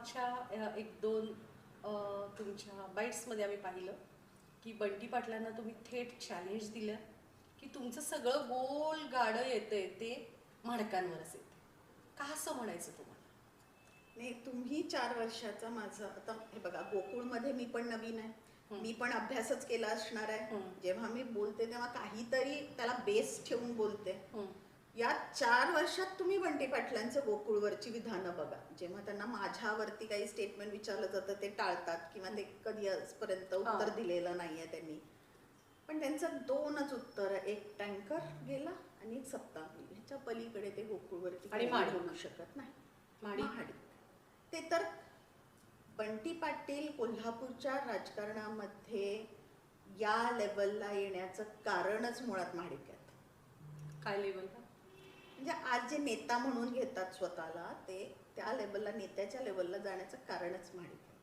मागच्या एक दोन तुमच्या बाईट्समध्ये आम्ही पाहिलं की बंटी पाटलांना तुम्ही थेट चॅलेंज दिलं की तुमचं सगळं गोल गाडं येतंय ते माणकांवरच येते. का असं म्हणायचं तुम्हाला? नाही, तुम्ही 4 वर्षाचा माझं आता हे बघा, गोकुळमध्ये मी पण नवीन आहे. मी पण अभ्यासच केला असणार आहे. जेव्हा मी बोलते तेव्हा काहीतरी त्याला बेस ठेवून बोलते. या 4 वर्षात तुम्ही बंटी पाटलांचं गोकुळवरची विधानं बघा. जेव्हा त्यांना माझ्यावरती काही स्टेटमेंट विचारलं जातं ते टाळतात किंवा ते कधी आजपर्यंत उत्तर दिलेलं नाहीये त्यांनी. पण त्यांचं 2च उत्तर, एक टँकर गेला आणि एक सप्ताह गेली. ह्याच्या पलीकडे ते गोकुळवरती आणि काही बोलू शकत नाही. महाडिक ते तर बंटी पाटील कोल्हापूरच्या राजकारणामध्ये या लेवलला येण्याचं कारणच मुळात महाडिक आहेत. काय लेवलला? म्हणजे आज जे नेता म्हणून घेतात स्वतःला, ते त्या लेवलला, नेत्याच्या लेवलला जाण्याचं कारणच महाडिक आहे.